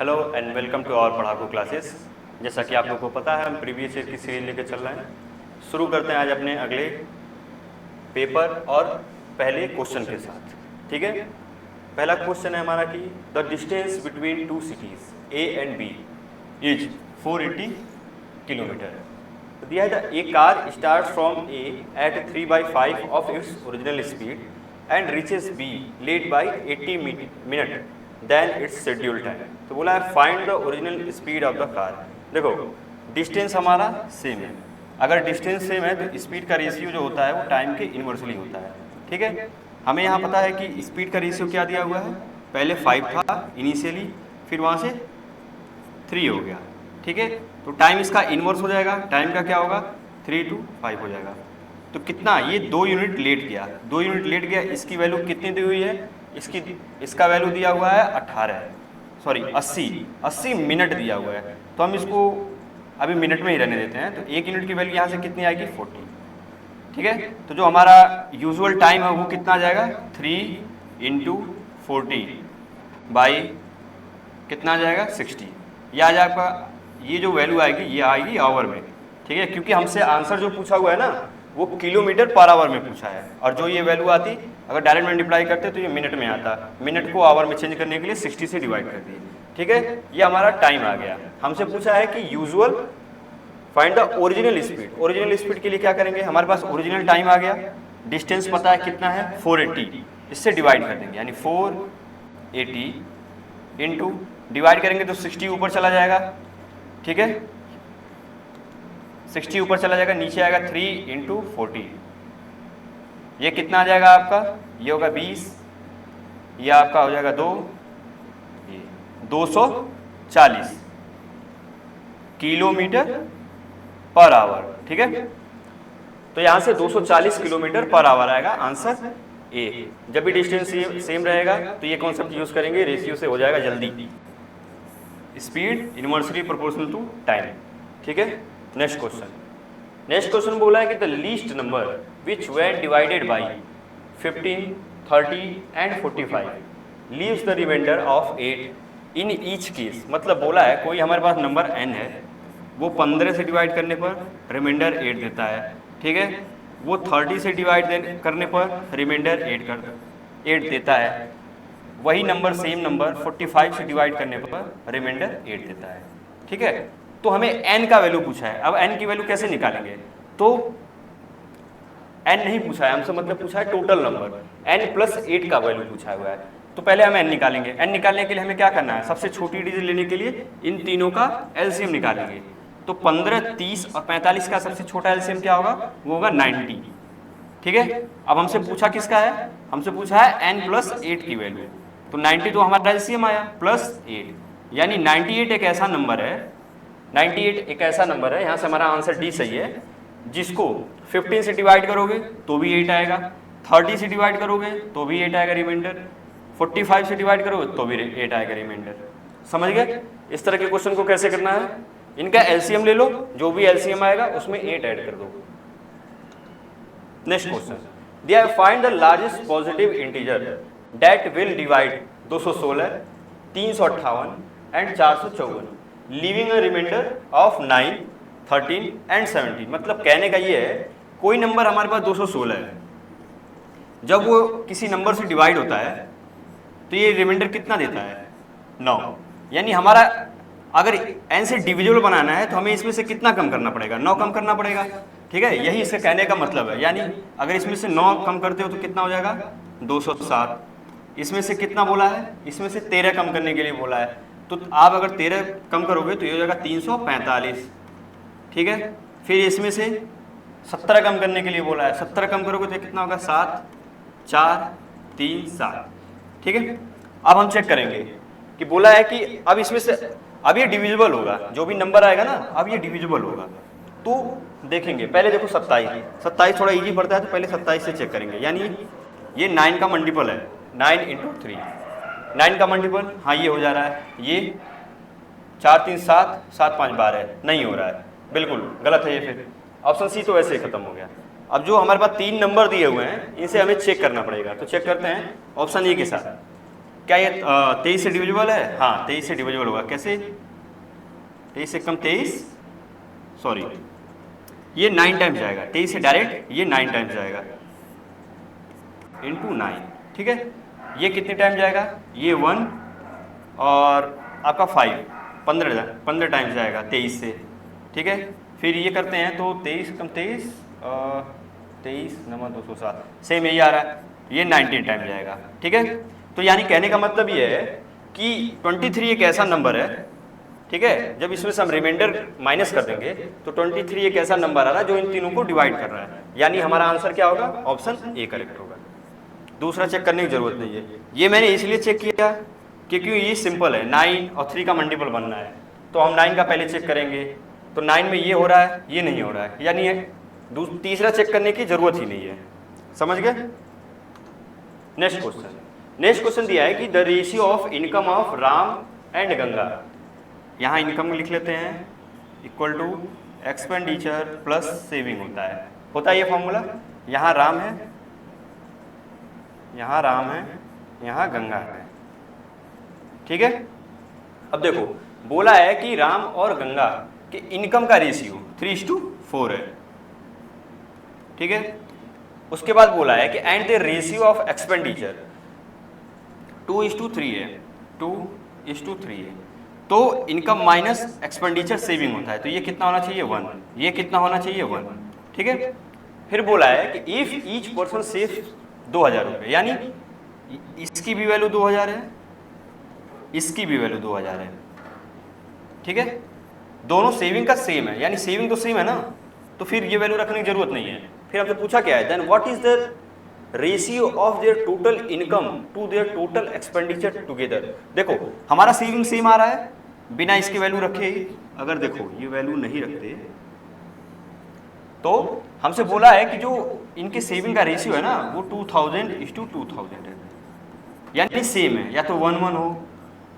Hello and welcome to our Padhaku classes. जैसा कि आप लोगों को पता है, हम प्रीवियस ईयर की सीरीज लेकर चल रहे हैं। शुरू करते हैं आज अपने अगले पेपर और पहले क्वेश्चन के साथ। ठीक है, पहला क्वेश्चन है हमारा कि the distance between two cities A and B is 480 kilometre. दिया है a car start from A at 3/5 of its original speed and reaches B late by 80 minute than its schedule time. तो बोला है find the original speed of the car. देखो distance हमारा same है, अगर distance same है तो speed का रेशियो जो होता है वो टाइम के इन्वर्सली होता है। ठीक है, हमें यहाँ पता है कि स्पीड का रेशियो क्या दिया हुआ है, पहले 5 था इनिशियली, फिर वहाँ से 3 हो गया। ठीक है, तो टाइम इसका इन्वर्स हो जाएगा, टाइम का क्या होगा 3 to 5 हो जाएगा। तो कितना, ये 2 यूनिट लेट गया, 2 यूनिट लेट गया। इसकी वैल्यू कितनी दी हुई है, इसका वैल्यू दिया हुआ है 80 मिनट दिया हुआ है। तो हम इसको अभी मिनट में ही रहने देते हैं। तो 1 यूनिट की वैल्यू यहाँ से कितनी आएगी 40। ठीक है, तो जो हमारा यूजुअल टाइम है वो कितना आ जाएगा 3 × 40 बाई कितना आ जाएगा 60। यह आ जाएगा, ये जो वैल्यू आएगी ये आएगी आवर में। ठीक है, क्योंकि हमसे आंसर जो पूछा हुआ है ना वो किलोमीटर पर आवर में पूछा है, और जो ये वैल्यू आती अगर डायरेक्ट मल्टीप्लाई करते तो ये मिनट में आता। मिनट को आवर में चेंज करने के लिए 60 से डिवाइड कर दिए। ठीक है, ये हमारा टाइम आ गया। हमसे पूछा है कि usual find the original speed. Original speed के लिए क्या करेंगे, हमारे पास ओरिजिनल टाइम आ गया, डिस्टेंस पता है कितना है 480, इससे डिवाइड कर देंगे, यानी 480 इंटू डिवाइड करेंगे तो 60 ऊपर चला जाएगा। ठीक है, 60 ऊपर चला जाएगा, नीचे आएगा 3 × 40। ये कितना आ जाएगा आपका, ये होगा 20, ये आपका हो जाएगा 240 किलोमीटर पर आवर। ठीक है, तो यहां से 240 किलोमीटर पर आवर आएगा आंसर ए। जब भी डिस्टेंस सेम रहेगा तो ये कॉन्सेप्ट यूज करेंगे, रेशियो से हो जाएगा जल्दी, speed inversely proportional to time. ठीक है, नेक्स्ट क्वेश्चन बोला है कि the least number which when divided by 15, 30 and 45 leaves the remainder of 8 in each case. मतलब बोला है कोई हमारे पास नंबर n है, वो 15 से डिवाइड करने पर रिमाइंडर 8 देता है। ठीक है, वो 30 से डिवाइड करने पर रिमाइंडर 8 देता है। वही नंबर सेम नंबर 45 से डिवाइड करने पर रिमाइंडर 8 देता है। ठीक है, तो हमें n का वैल्यू पूछा है। अब n की वैल्यू कैसे निकालेंगे, तो n नहीं पूछा है हमसे, मतलब पूछा है टोटल नंबर, n + 8 का वैल्यू पूछा हुआ है। तो पहले हम n निकालेंगे। n निकालने के लिए हमें क्या करना है, सबसे छोटी डिजिट लेने के लिए इन तीनों का एलसीएम निकालेंगे। तो 15, 30 और 45 का सबसे छोटा एलसीएम क्या होगा, वो होगा 90। ठीक है, अब हमसे पूछा किसका है, हमसे पूछा है n + 8 की वैल्यू। तो 90 तो हमारा एलसीएम आया +8, यानी 98 एक ऐसा नंबर है, 98 एक ऐसा नंबर है, यहाँ से हमारा आंसर डी सही है, जिसको 15 से डिवाइड करोगे तो भी 8 आएगा, 30 से डिवाइड करोगे तो भी 8 आएगा रिमाइंडर, 45 से डिवाइड करोगे तो भी 8 आएगा रिमाइंडर। समझ गए। इस तरह के क्वेश्चन को कैसे करना है, इनका एलसीएम ले लो, जो भी एलसीएम आएगा उसमें 8 ऐड कर दो। नेक्स्ट क्वेश्चन दिया है find the largest positive integer that will divide 216, 358 and 454 leaving a remainder of 9, 13 and 17। मतलब कहने का ये है कोई नंबर हमारे पास 216 है, जब वो किसी नंबर से डिवाइड होता है तो ये रिमाइंडर कितना देता है 9। यानी हमारा अगर n से डिविजिबल बनाना है तो हमें इसमें से कितना कम करना पड़ेगा, 9 कम करना पड़ेगा। ठीक है, यही इसके कहने का मतलब है। यानी अगर इसमें से 9 कम करते हो तो कितना हो जाएगा 207। इसमें से कितना बोला है, इसमें से 13 कम करने के लिए बोला है, तो आप अगर 13 कम करोगे तो ये हो जाएगा 345। ठीक है, फिर इसमें से 17 कम करने के लिए बोला है, 17 कम करोगे तो कितना होगा 7, 4, 3, 7। ठीक है, अब हम चेक करेंगे कि बोला है कि अब इसमें से अब ये डिविजिबल होगा, जो भी नंबर आएगा ना अब ये डिविजिबल होगा। तो देखेंगे पहले, देखो 27 थोड़ा इजी पड़ता है तो पहले 27 से चेक करेंगे। यानी ये 9 का मल्टीपल है, 9 × 3, 9 का मल्टीपल, हाँ ये हो जा रहा है, ये 4, 3, 7, 7, 5, 12 नहीं हो रहा है, बिल्कुल गलत है ये। फिर ऑप्शन सी तो वैसे ही खत्म हो गया। अब जो हमारे पास 3 नंबर दिए हुए हैं इनसे हमें चेक करना पड़ेगा, तो चेक करते हैं ऑप्शन ए के साथ। क्या ये 23 से डिविजिबल है? हाँ 23 से डिविजिबल होगा। कैसे? 23 से कम 23, सॉरी ये 9 टाइम्स जाएगा। 23 से डायरेक्ट ये 9 टाइम्स जाएगा इंटू 9, ठीक है। ये कितने टाइम जाएगा? ये 1 और आपका 5, 15 टाइम्स जाएगा 23 से, ठीक है। फिर ये करते हैं तो 23 कम 23, 23 नंबर 207, सेम यही आ रहा है, ये 19 टाइम जाएगा, ठीक है। तो यानी कहने का मतलब ये है कि 23 एक ऐसा नंबर है, ठीक है, जब इसमें से हम रिमाइंडर माइनस कर देंगे तो 23 एक ऐसा नंबर आ रहा है जो इन तीनों को डिवाइड कर रहा है, यानी हमारा आंसर क्या होगा? ऑप्शन ए करेक्ट होगा। दूसरा चेक करने की जरूरत नहीं है। ये मैंने इसलिए चेक किया क्योंकि ये सिंपल है, 9 और 3 का मल्टीपल बनना है, तो हम 9 का पहले चेक करेंगे, तो 9 में ये हो रहा है, ये नहीं हो रहा है, यानी तीसरा चेक करने की जरूरत ही नहीं है। समझ गए? नेक्स्ट क्वेश्चन दिया है कि the ratio of income of Ram and Ganga, यहाँ इनकम लिख लेते हैं equal to expenditure plus saving होता है ये फॉर्मूला। यहाँ राम है, यहाँ राम है, यहाँ गंगा है, ठीक है। अब देखो बोला है कि राम और गंगा के इनकम का रेशियो 3:4 है, ठीक है। उसके बाद बोला है कि and the ratio of expenditure 2:3 है, 2:3 है। तो इनकम माइनस एक्सपेंडिचर सेविंग होता है, तो ये कितना होना चाहिए? 1। ये कितना होना चाहिए? 1, ठीक है। फिर बोला है कि इफ ईच पर्सन सेव 2000 रुपये, यानी इसकी भी वैल्यू 2000 है, इसकी भी वैल्यू 2000 है, ठीक है। दोनों सेविंग का सेम है, यानी सेविंग तो सेम है ना, तो फिर ये वैल्यू रखने की जरूरत नहीं है। फिर हमसे पूछा क्या है? Then what is the ratio of their total income to their total expenditure together. देखो हमारा सेविंग सेम आ रहा है बिना इसकी वैल्यू रखे ही। अगर देखो ये वैल्यू नहीं रखते तो हमसे बोला है कि जो इनके सेविंग का रेशियो है ना वो 2000:2000 है, यानी सेम है, या तो 1:1 हो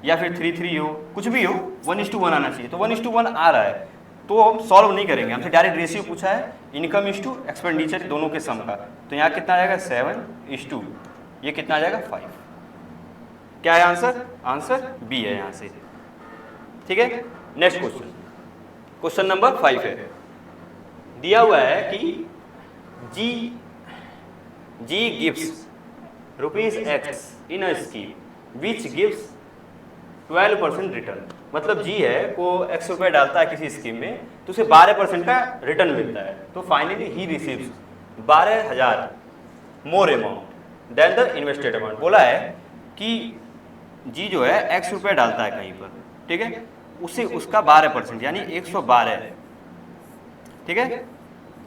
या फिर 3:3 हो, कुछ भी हो, 1:1 आना चाहिए। तो 1:1 आ रहा है, तो हम सॉल्व नहीं करेंगे, हमसे डायरेक्ट रेशियो पूछा है इनकम इस टू एक्सपेंडिचर दोनों के सम का। तो यहाँ कितना आ जाएगा? 7:2, ये कितना आ जाएगा? 5। क्या है आंसर? आंसर बी है यहाँ से, ठीक है। नेक्स्ट क्वेश्चन नंबर 5 है, दिया हुआ है कि G gives ₹X in a scheme which gives 12% return. मतलब जी है को X रुपये डालता है किसी स्कीम में तो उसे 12% का रिटर्न मिलता है, तो finally he receives 12,000 more amount than the invested amount. बोला है कि जी जो है X रुपये डालता है कहीं पर, ठीक है, उसे उसका 12% यानी 112 है, ठीक है,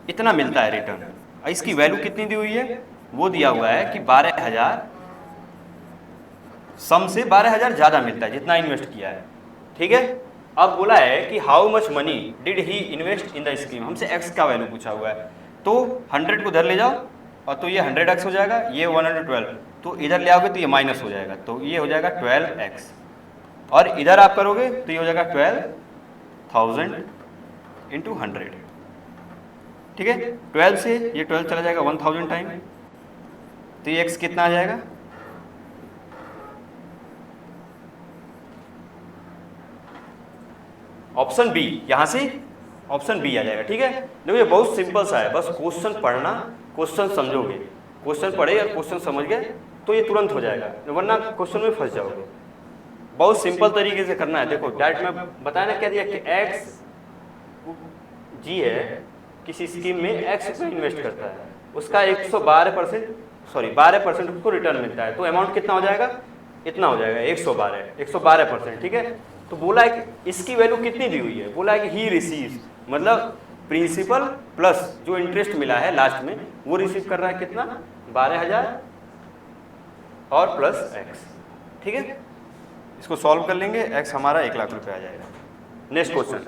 इतना मिलता है रिटर्न। इसकी वैल्यू कितनी दी हुई है? वो दिया हुआ है कि 12,000 सम से 12,000 ज्यादा मिलता है जितना इन्वेस्ट किया है, ठीक है। अब बोला है कि how much money did he invest in the scheme, हमसे एक्स का वैल्यू पूछा हुआ है, तो 100 को इधर ले जाओ और तो ये 100x हो जाएगा, ये 112, तो इधर ले आओगे तो ये माइनस हो जाएगा, तो ये हो जाएगा 12x, और इधर आप करोगे तो ये हो जाएगा 12,000 इंटू 100, ठीक है। 12 से ये 12 चला जाएगा 1000 टाइम, तो ये x कितना आ जाएगा? ऑप्शन बी, यहां से ऑप्शन बी आ जाएगा, ठीक है। देखो ये बहुत सिंपल सा है, बस क्वेश्चन पढ़ना, क्वेश्चन समझोगे, क्वेश्चन पढ़े और क्वेश्चन समझ गए तो ये तुरंत हो जाएगा, वरना क्वेश्चन में फंस जाओगे। बहुत सिंपल तरीके से करना है। देखो डायरेक्ट में बताया ना, क्या दिया कि एक्स जी है किसी स्कीम में एक्स में इन्वेस्ट करता है, उसका 12% उसको रिटर्न मिलता है, तो अमाउंट कितना हो जाएगा? इतना हो जाएगा 112%, ठीक है। तो बोला है कि इसकी वैल्यू कितनी दी हुई है? बोला है कि ही रिसीव्स, मतलब प्रिंसिपल प्लस जो इंटरेस्ट मिला है लास्ट में वो रिसीव कर रहा है कितना? 12,000 और प्लस एक्स, ठीक है। इसको सॉल्व कर लेंगे, एक्स हमारा 1 लाख रुपए आ जाएगा। नेक्स्ट क्वेश्चन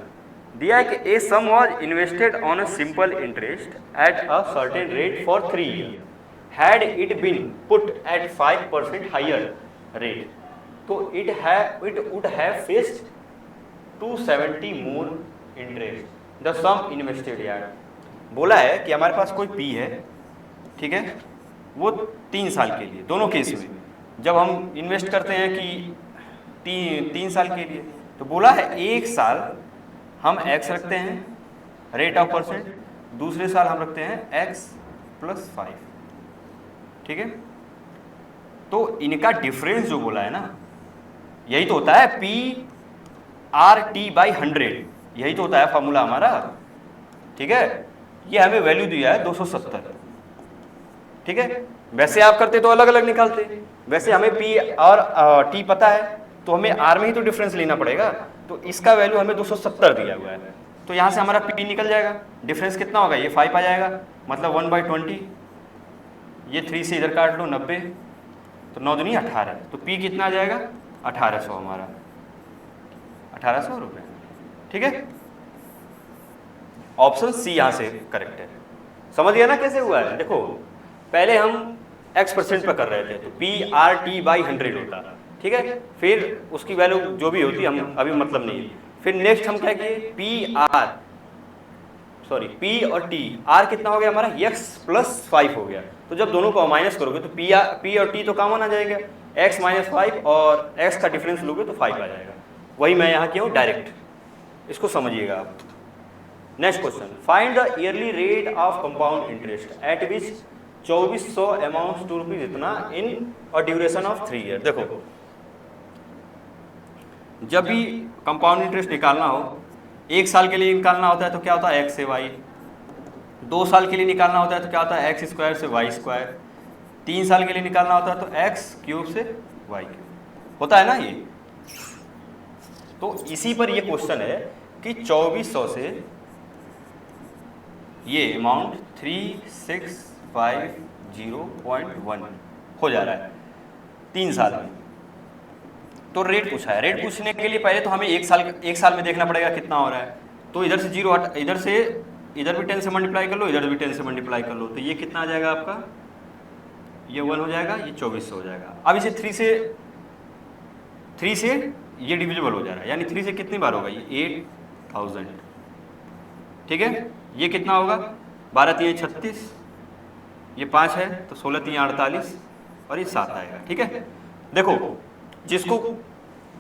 दिया है कि a sum was invested on a simple interest at a certain rate for 3 year, had it been put at 5% higher rate, तो it would have fetched 270 more interest the sum invested यार। बोला है कि हमारे पास कोई पी है, ठीक है, वो 3 साल के लिए, दोनों केस में जब हम इन्वेस्ट करते हैं कि 3 साल के लिए, तो बोला है 1 साल हम x रखते हैं रेट ऑफ परसेंट, दूसरे साल हम रखते हैं x + 5, ठीक है। तो इनका डिफरेंस जो बोला है ना, यही तो होता है PRT/100, यही तो होता है फॉर्मूला हमारा, ठीक है। ये हमें वैल्यू दिया है 270, ठीक है। वैसे आप करते तो अलग अलग निकालते, वैसे हमें P और T पता है तो हमें R में ही तो डिफरेंस लेना पड़ेगा, तो इसका वैल्यू हमें 270 दिया हुआ है, तो यहाँ से हमारा P निकल जाएगा। डिफरेंस कितना होगा, ये 5 आ जाएगा, मतलब 1/20, ये 3 से इधर काट लो 90, तो 9 दूनी 18, तो P कितना आ जाएगा 1800, हमारा 1800 रुपये, ठीक है। ऑप्शन सी यहाँ से करेक्ट है। समझ गया ना कैसे हुआ है। देखो पहले हम x% पर कर रहे थे तो PRT/100 होता, ठीक है, फिर उसकी वैल्यू जो भी होती हम अभी मतलब नहीं है। फिर नेक्स्ट हम क्या किए, P और T, R कितना हो गया हमारा x + 5 हो गया, तो जब दोनों को माइनस करोगे तो P और T तो कॉमन आ जाएगा, x - 5 और x का डिफरेंस लोगे तो 5 आ जाएगा। वही मैं यहाँ किया हूँ डायरेक्ट, इसको समझिएगा आप। Next question, find the yearly rate of compound interest at which 2400 amounts to rupees इतना in a duration of 3 year. देखो जब भी कंपाउंड इंटरेस्ट निकालना हो, 1 साल के लिए निकालना होता है तो क्या होता है x से y, 2 साल के लिए निकालना होता है तो क्या होता है x² से y², 3 साल के लिए निकालना होता है तो x³ से y³ होता है ना ये। तो इसी पर ये क्वेश्चन है कि 2400 से ये अमाउंट 3650.1 हो जा रहा है 3 साल में। तो रेट पूछा है, रेट पूछने के लिए पहले तो हमें 1 साल में देखना पड़ेगा कितना हो रहा है। तो इधर से 0 इधर भी 10 से मल्टीप्लाई कर लो, इधर भी 10 से मल्टीप्लाई कर लो, तो ये कितना आ जाएगा आपका, ये 1 हो जाएगा, ये 2400 हो जाएगा। अब इसे 3 से ये डिविजिबल हो जा रहा है, यानी 3 से कितनी बार होगा, ये 8000, ठीक है। ये कितना होगा, 12 × 36, ये 5 है तो 16 × 48 और ये 7 आएगा, ठीक है। देखो जिसको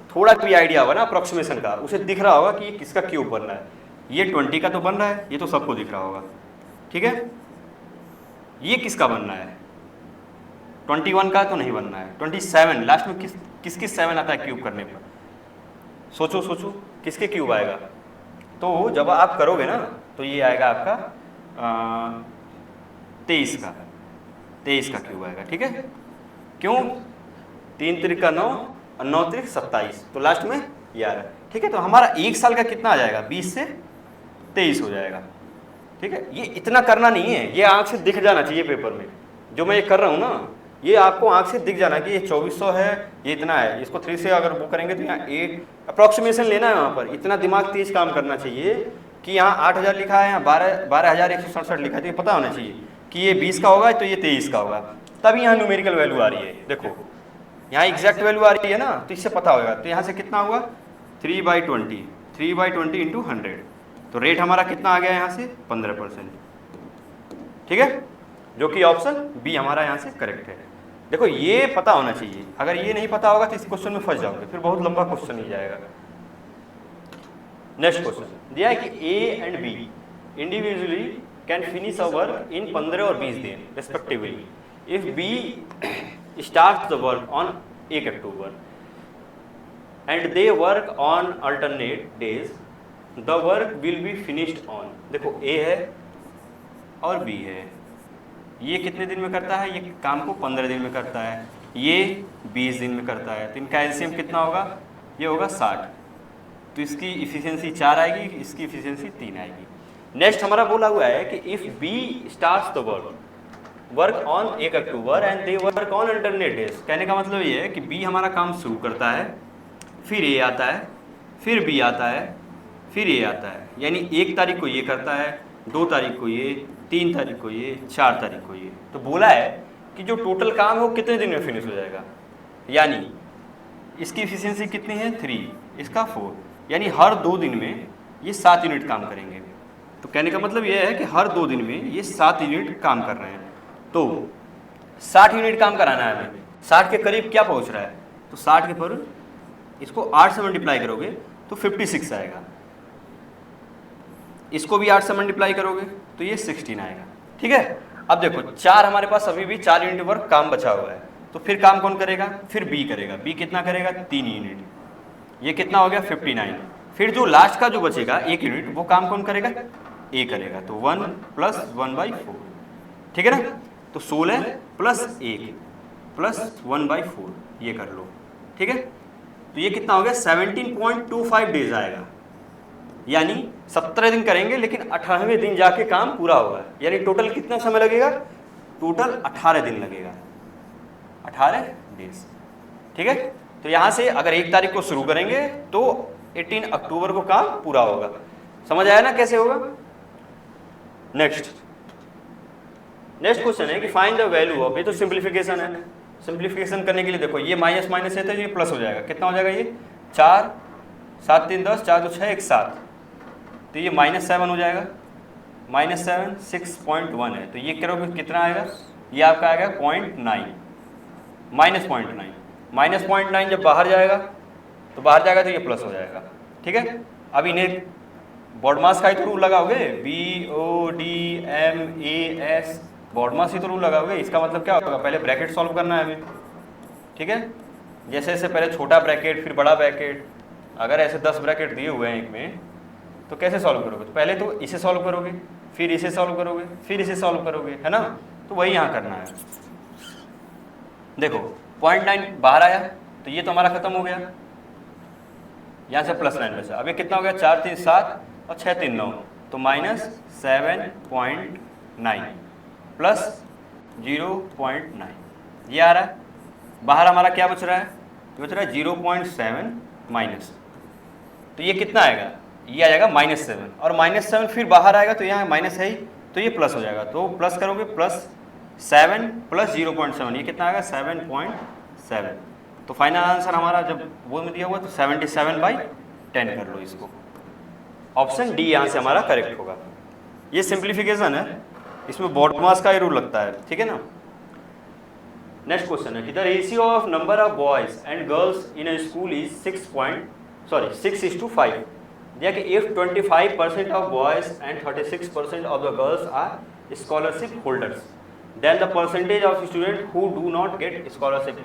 थोड़ा भी आइडिया होगा ना अप्रोक्सीमेशन का, उसे दिख रहा होगा कि ये किसका क्यूब बन रहा है। ये 20 का तो बन रहा है, ये तो सबको दिख रहा होगा, ठीक है। ये किसका बन रहा है, 21 का तो नहीं बनना है, 27 लास्ट में किसकी 7 आता है क्यूब करने पर, सोचो किसके क्यूब आएगा। तो जब आप करोगे ना तो ये आएगा आपका 23 का क्यूब आएगा, ठीक है। क्यों, 3 × 9 और 9 × 27, तो लास्ट में 11, ठीक है। तो हमारा 1 साल का कितना आ जाएगा, 20 से 23 हो जाएगा, ठीक है। ये इतना करना नहीं है, ये आंख से दिख जाना चाहिए पेपर में, जो मैं ये कर रहा हूँ ना, ये आपको आंख से दिख जाना कि ये 2400 है, ये इतना है। इसको 3 से अगर वो करेंगे तो यहाँ 8 अप्रॉक्सीमेशन लेना है, वहाँ पर इतना दिमाग तेज काम करना चाहिए कि यहाँ 8000 लिखा है, यहाँ 12167 लिखा है, तो ये पता होना चाहिए कि ये 20 का होगा तो ये 23 का होगा, तभी यहाँ न्यूमेरिकल वैल्यू आ रही है। देखो यहाँ एग्जैक्ट वैल्यू आ रही है ना, तो इससे पता होगा। तो यहाँ से कितना हुआ, 3/20 × 100, तो रेट हमारा कितना आ गया यहाँ से 15%, ठीक है, जो कि ऑप्शन बी हमारा यहाँ से करेक्ट है। देखो ये पता होना चाहिए, अगर ये नहीं पता होगा तो इस क्वेश्चन में फंस जाओगे, फिर बहुत लंबा क्वेश्चन ही जाएगा। नेक्स्ट क्वेश्चन दिया है कि A and B individually can finish a work in 15 और 20 दिन respectively if B starts the work on 1 October and they work on alternate days, the work will be finished on. देखो A है और B है, ये कितने दिन में करता है, ये काम को 15 दिन में करता है, ये 20 दिन में करता है, तो इनका एलसीएम कितना होगा, ये होगा 60, तो इसकी इफिशियंसी 4 आएगी, इसकी इफिशियंसी 3 आएगी। नेक्स्ट हमारा बोला हुआ है कि if B starts the work on 1 October and they work on alternate days, कहने का मतलब ये है कि बी हमारा काम शुरू करता है, फिर ए आता है, फिर बी आता है, फिर ए आता है, यानी 1 तारीख को ये करता है, 2 तारीख को ये, 3 तारीख को ये, 4 तारीख को ये। तो बोला है कि जो टोटल काम है वो कितने दिन में फिनिश हो जाएगा, यानी इसकी इफिशियंसी कितनी है 3, इसका 4, यानी हर 2 दिन में ये 7 यूनिट काम करेंगे। तो कहने का मतलब ये है कि हर 2 दिन में ये 7 यूनिट काम कर रहे हैं, तो 60 यूनिट काम कराना है हमें, 60 के करीब क्या पहुंच रहा है, तो 60 के पर इसको 8 से मल्टीप्लाई करोगे तो 56 आएगा, इसको भी 8 से मल्टीप्लाई करोगे तो ये 16 आएगा। ठीक है, अब देखो 4 हमारे पास अभी भी 4 यूनिट वर्क काम बचा हुआ है, तो फिर काम कौन करेगा, फिर बी करेगा। बी कितना करेगा, 3 यूनिट, ये कितना हो गया 59। फिर जो लास्ट का जो बचेगा 1 यूनिट, वो काम कौन करेगा, ए करेगा, तो 1 + 1/4। ठीक है ना, तो 16 + 1 + 1/4 ये कर लो। ठीक है, तो ये कितना हो गया 17.25 डेज आएगा, यानी 17 दिन करेंगे लेकिन 18वें दिन जाके काम पूरा होगा। यानी टोटल कितना समय लगेगा, टोटल 18 दिन लगेगा, 18 डेज। ठीक है, तो यहाँ से अगर 1 तारीख को शुरू करेंगे तो 18 अक्टूबर को काम पूरा होगा। समझ आया ना कैसे होगा। नेक्स्ट क्वेश्चन है कि फाइंड द वैल्यू ऑफ, ये तो सिंप्लीफिकेशन है। सिंप्लीफिकेशन करने के लिए देखो ये माइनस माइनस है तो ये प्लस हो जाएगा, कितना हो जाएगा, ये 4 7 3 10 4 2 6 1 7, तो ये -7 हो जाएगा, -7 6.1 है, तो ये करोगे कितना आएगा, ये आपका आएगा 0.9, -0.9 जब बाहर जाएगा तो ये प्लस हो जाएगा। ठीक है, अब इन्हें बॉडमास का ही तो रूल लगाओगे, BODMAS बॉडमास ही तो रूल लगाओगे। इसका मतलब क्या होगा, पहले ब्रैकेट सॉल्व करना है हमें। ठीक है, जैसे जैसे पहले छोटा ब्रैकेट फिर बड़ा ब्रैकेट, अगर ऐसे 10 ब्रैकेट दिए हुए हैं एक में तो कैसे सॉल्व करोगे, तो पहले तो इसे सॉल्व करोगे, फिर इसे सॉल्व करोगे, फिर इसे सॉल्व करोगे, है ना, तो वही यहाँ करना है। देखो 0.9 बाहर आया तो ये तो हमारा खत्म हो गया, यहाँ से +9 बचा। अब ये कितना हो गया, 4 3 7 और 6 3 9, तो -7.9 + 0.9 ये आ रहा है। बाहर हमारा क्या बच रहा है, बच रहा है 0.7 माइनस, तो ये कितना आएगा, ये आ जाएगा -7, और -7 फिर बाहर आएगा तो यहाँ माइनस है ही, तो ये प्लस हो जाएगा, तो प्लस करोगे +7 + 0.7, ये कितना आएगा 7.7। तो फाइनल आंसर हमारा जब वो में दिया हुआ तो 77/10 कर लो इसको। ऑप्शन डी यहाँ से हमारा करेक्ट होगा। ये सिंप्लीफिकेशन है, इसमें बॉडमास का ही रूल लगता है। ठीक है ना। नेक्स्ट क्वेश्चन है कि the ratio of number of boys and girls in a school is 6:5, दिया कि if 25% of boys and 36% of the girls are scholarship holders, then the percentage of student who do not get scholarship.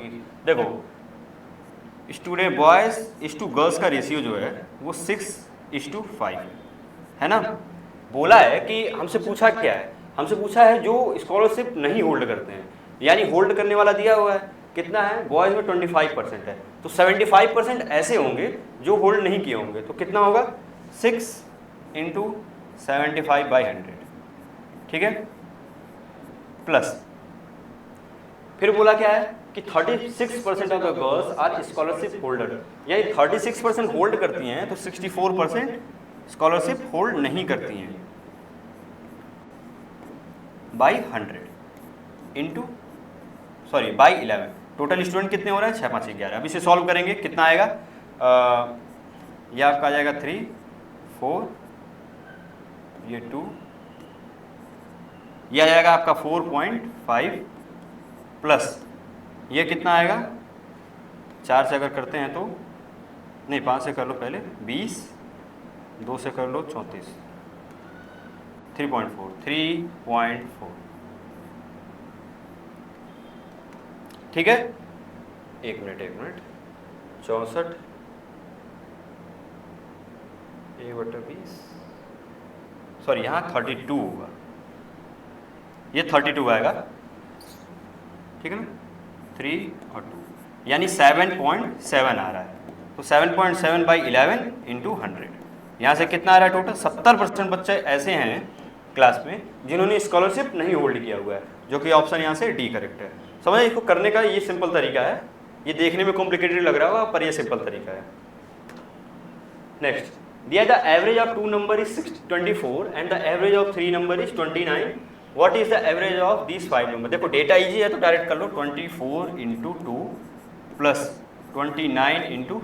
देखो student boys is to girls का ratio जो है वो 6:5 है ना। बोला है कि हमसे पूछा क्या है, हमसे पूछा है जो स्कॉलरशिप नहीं होल्ड करते हैं, यानी होल्ड करने वाला दिया हुआ है कितना है, बॉयज में 25% है, तो 75% ऐसे होंगे जो होल्ड नहीं किए होंगे, तो कितना होगा 6 × 75/100। ठीक है, प्लस फिर बोला क्या है कि 36% of the girls are scholarship holder, यानी 36% होल्ड करती हैं तो 64% स्कॉलरशिप होल्ड नहीं करती हैं बाई 11। टोटल स्टूडेंट कितने हो रहे हैं 6 5 11। अब इसे सॉल्व करेंगे कितना आएगा, ये आपका आ जाएगा 3 4, ये 2, ये आ जाएगा आपका 4.5 प्लस ये कितना आएगा, 4 से अगर करते हैं तो नहीं 5 से कर लो पहले, 20, 2 से कर लो 34, 3.4। ठीक है, एक मिनट 64 1/20, सॉरी यहाँ 32 होगा, ये 32 आएगा। ठीक है ना, 3 और 2 यानी 7.7 आ रहा है, तो 7.7/11 × 100, यहाँ से कितना आ रहा है टोटल 70% बच्चे ऐसे हैं क्लास में जिन्होंने स्कॉलरशिप नहीं होल्ड किया हुआ है, जो कि ऑप्शन यहाँ से डी करेक्ट है। समझ, इसको करने का ये सिंपल तरीका है, ये देखने में कॉम्प्लिकेटेड लग रहा होगा पर ये सिंपल तरीका है। नेक्स्ट दिया the average of 2 number is 24 and the average of 3 number is 29, what is the average of this 5 number. देखो डेटा इजी है तो डायरेक्ट कर लो, 24 × 2 + 29 ×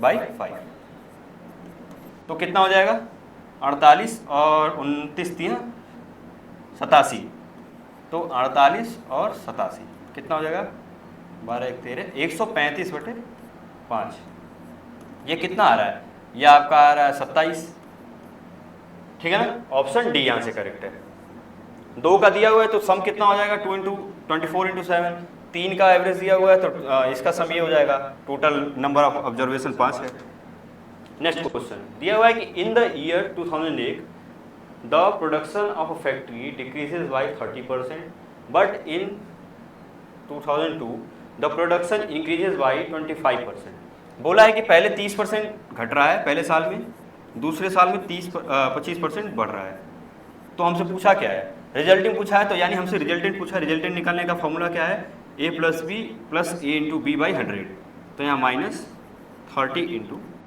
3/5, तो कितना हो जाएगा 48 और 29 3 87, तो 48 और 87 कितना हो जाएगा 12 1 13 135/5। ये कितना आ रहा है, ये आपका आ रहा है 27, ठीक है ना। ऑप्शन डी यहाँ से करेक्ट है। 2 का दिया हुआ है तो सम कितना हो जाएगा 2 × 24 × 7। 3 का एवरेज दिया हुआ है तो इसका सम ये हो जाएगा, टोटल नंबर ऑफ ऑब्जर्वेशन 5 है। नेक्स्ट क्वेश्चन दिया हुआ है कि in the year 2008 the production of a factory decreases bye 30%, but in 2002 the production increases by 25%। बोला है कि पहले 30% घट रहा है पहले साल में, दूसरे साल में 25% बढ़ रहा है। तो हमसे पूछा क्या है, रिजल्टेंट पूछा है, तो यानी हमसे रिजल्टेंट पूछा। रिजल्टेंट निकालने का फॉर्मूला क्या है, a + b + a × b/100। तो यहाँ -30 ×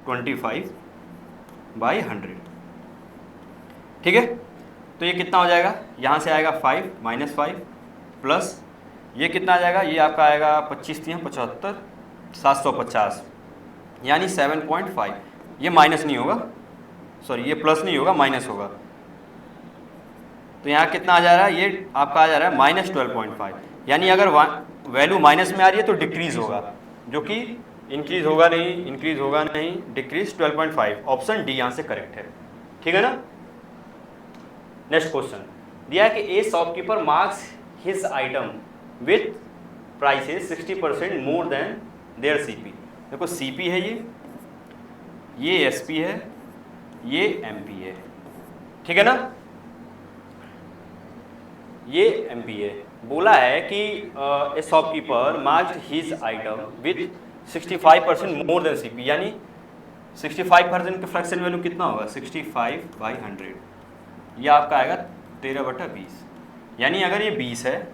25/100, ठीक है। तो ये कितना हो जाएगा, यहाँ से आएगा 5 -5 प्लस ये कितना आ जाएगा, ये आपका आएगा 25 × 75 750, यानी 7.5। ये माइनस नहीं होगा, सॉरी ये प्लस नहीं होगा, माइनस होगा। तो यहाँ कितना आ जा रहा है, ये आपका आ जा रहा है -12.5, यानी अगर वैल्यू माइनस में आ रही है तो डिक्रीज होगा, जो कि इंक्रीज होगा नहीं, डिक्रीज 12.5। ऑप्शन डी यहाँ से करेक्ट है, ठीक है ना। नेक्स्ट क्वेश्चन दिया है कि a shopkeeper marks his item with prices 60% more than their CP. देखो सीपी है ये एसपी है, ये एमपी है, ठीक है ना। ये एमपी है। बोला है कि a shopkeeper marked his item with 65% more than CP, यानी 65% का फ्रैक्शन वैल्यू कितना होगा 65/100। ये आपका आएगा 13/20, यानी अगर ये 20 है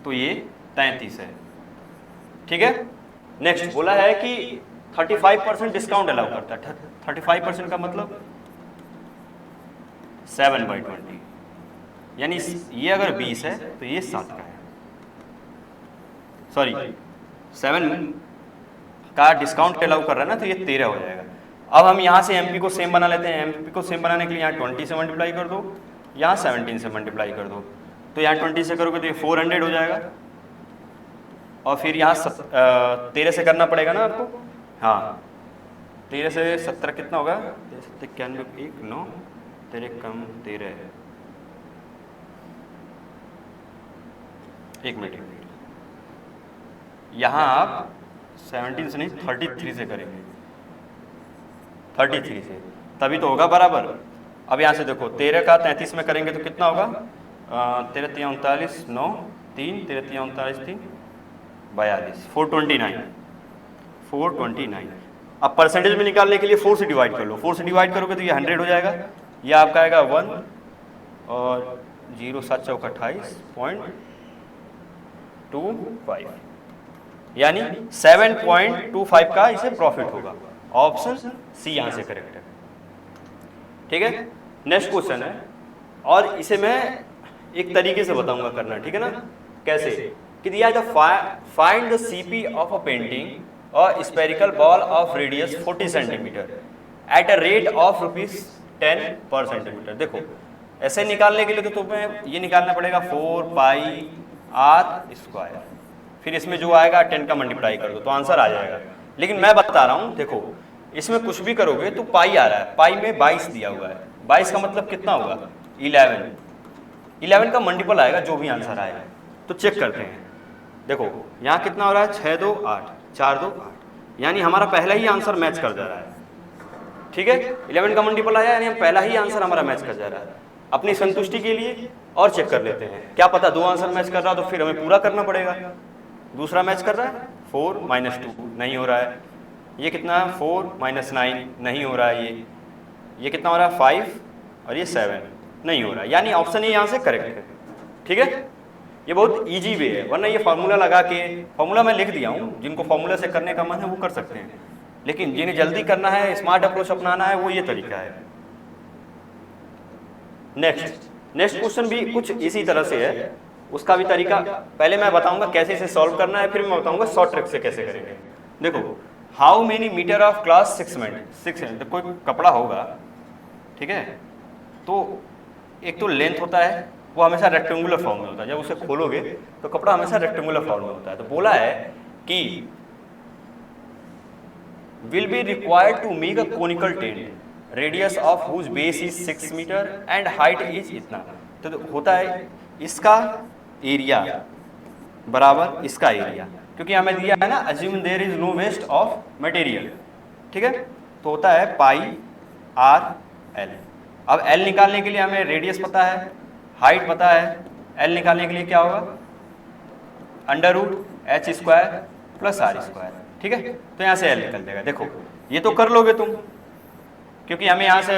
तो ये 33 है, ठीक है। नेक्स्ट बोला है कि 35% डिस्काउंट अलाउ करता है। 35% का मतलब 7/20, यानी ये अगर 20 है तो ये 7 का है, सॉरी 7 का डिस्काउंट अलाउ कर रहा है ना, तो ये 13 हो जाएगा। अब हम यहाँ से एमपी को सेम बना लेते हैं। एमपी को सेम बनाने के लिए यहाँ 20 से मल्टीप्लाई कर दो, यहाँ 17 से मल्टीप्लाई कर दो, तो यहाँ 20 से करोगे तो ये 400 हो जाएगा, और फिर यहाँ 13 से करना पड़ेगा ना आपको। हाँ 13 से 17 कितना होगा, 91 1 9 13 कम 13, एक मिनट, यहाँ आप 17 से नहीं 33 से करेंगे, 33 से, तभी तो होगा बराबर। अब यहाँ से देखो 13 का 33 में करेंगे तो कितना होगा, 13 × 3 = 39 9 3 13 × 3 = 39 3 42 429। अब परसेंटेज में निकालने के लिए 4 से डिवाइड कर लो। 4 से डिवाइड करोगे तो ये 100 हो जाएगा। ये आपका आएगा 1 और 0 7 चौक 28.25, यानी 7.25 का इसे प्रॉफिट होगा। ऑप्शन सी यहाँ से करेक्ट है, ठीक है। नेक्स्ट क्वेश्चन है, और इसे मैं एक तरीके से बताऊंगा करना, ठीक है ना। कैसे कि दिया है, find the CP of a painting और spherical ball of radius 40 centimetre at a rate of ₹10/सेंटीमीटर। देखो ऐसे निकालने के लिए तो तुम्हें ये निकालना पड़ेगा 4πr², फिर इसमें जो आएगा 10 का मल्टीप्लाई कर दो तो आंसर आ जाएगा। लेकिन मैं बता रहा हूँ, देखो इसमें कुछ भी करोगे तो पाई आ रहा है, पाई में 22 दिया हुआ है। 22 का मतलब कितना होगा 11 का मल्टीपल आएगा जो भी आंसर आएगा। तो चेक करते हैं, देखो यहाँ कितना हो रहा है 6 2 8 4 2 8, यानी हमारा पहला ही आंसर मैच कर जा रहा है, ठीक है। 11 का मल्टीपल आया यानी हम पहला ही आंसर हमारा मैच कर जा रहा है। अपनी संतुष्टि के लिए और चेक कर लेते हैं, क्या पता 2 आंसर मैच कर रहा तो फिर हमें पूरा करना पड़ेगा। दूसरा मैच कर रहा है 4 - 2 नहीं हो रहा है, ये कितना 4 - 9 नहीं हो रहा है, ये कितना हो रहा है 5 और ये 7 नहीं हो रहा है, यानी ऑप्शन ए यहाँ से करेक्ट है, ठीक है। ये बहुत इजी वे है, वरना ये फार्मूला लगा के, फार्मूला मैं लिख दिया हूँ, जिनको फार्मूला से करने का मन है वो कर सकते हैं, लेकिन जिन्हें जल्दी करना है, स्मार्ट अप्रोच अपनाना है, वो ये तरीका है। नेक्स्ट क्वेश्चन भी कुछ इसी तरह से है, उसका भी तरीका पहले मैं बताऊंगा कैसे इसे सॉल्व करना है, फिर मैं बताऊंगा शॉर्ट ट्रिक से कैसे करेंगे। देखो how many meter of cloth 6 है, कोई कपड़ा होगा, ठीक है, तो एक तो लेंथ होता है वो हमेशा रेक्टेंगुलर फॉर्म में होता है। जब उसे खोलोगे तो कपड़ा हमेशा रेक्टेंगुलर फॉर्म में होता है। तो बोला है कि will be required to make a conical tent, radius of whose base is 6 meter and height is इतना। तो होता है इसका एरिया बराबर इसका एरिया, क्योंकि हमें दिया है ना assume there is no waste of material, ठीक है। तो होता है पाई आर एल। अब एल निकालने के लिए हमें रेडियस पता है, हाइट पता है, एल निकालने के लिए क्या होगा under root H square plus R square, ठीक है। तो यहाँ से एल निकल जाएगा। देखो ये तो कर लोगे तुम, क्योंकि हमें यहाँ से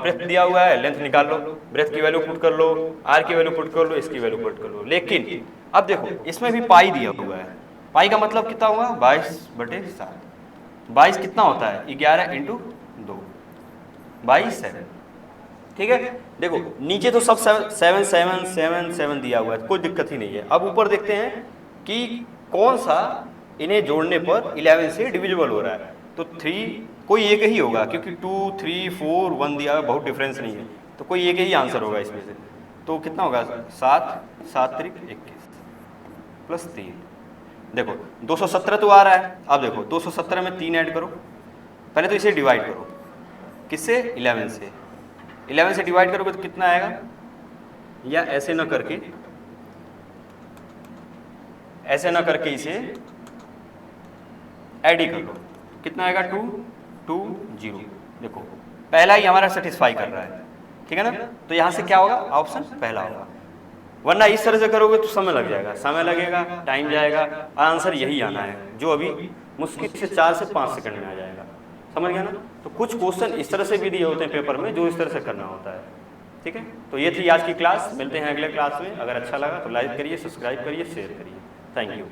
ब्रेथ दिया हुआ है, लेंथ निकाल लो, ब्रेथ की वैल्यू पुट कर लो, आर की वैल्यू पुट कर लो, इसकी वैल्यू पुट कर लो। लेकिन अब देखो इसमें भी पाई दिया हुआ है, पाई का मतलब कितना हुआ 22/7। 22 कितना होता है 11 × 2 22/7, ठीक है। देखो नीचे तो सब 7 7 7 7 दिया हुआ है, कोई दिक्कत ही नहीं है। अब ऊपर देखते हैं कि कौन सा इन्हें जोड़ने पर 11 से डिविजिबल हो रहा है। तो 3 कोई एक ही होगा, क्योंकि 2 3 4 1 दिया हुआ, बहुत डिफरेंस नहीं है, तो कोई एक ही आंसर होगा इसमें से। तो कितना होगा 7 7 × 21 प्लस 3। देखो 217 तो आ रहा है। अब देखो 217 में 3 ऐड करो, पहले तो इसे डिवाइड करो, किससे 11 से। 11 से डिवाइड करोगे तो कितना आएगा, या ऐसे ना करके इसे ऐड ही कर लो, कितना आएगा 2 2 0। देखो पहला ही हमारा सेटिस्फाई कर रहा है, ठीक है ना। तो यहाँ से क्या होगा ऑप्शन पहला होगा, वरना इस तरह से करोगे तो समय लग जाएगा, समय लगेगा, टाइम जाएगा। आंसर यही आना है जो अभी मुश्किल से 4 से 5 सेकंड में आ जाएगा, समझ गया ना। तो कुछ क्वेश्चन इस तरह से भी दिए होते हैं पेपर में जो इस तरह से करना होता है, ठीक है। तो ये थी आज की क्लास, मिलते हैं अगले क्लास में। अगर अच्छा लगा तो लाइक करिए, सब्सक्राइब करिए, शेयर करिए। Thank you.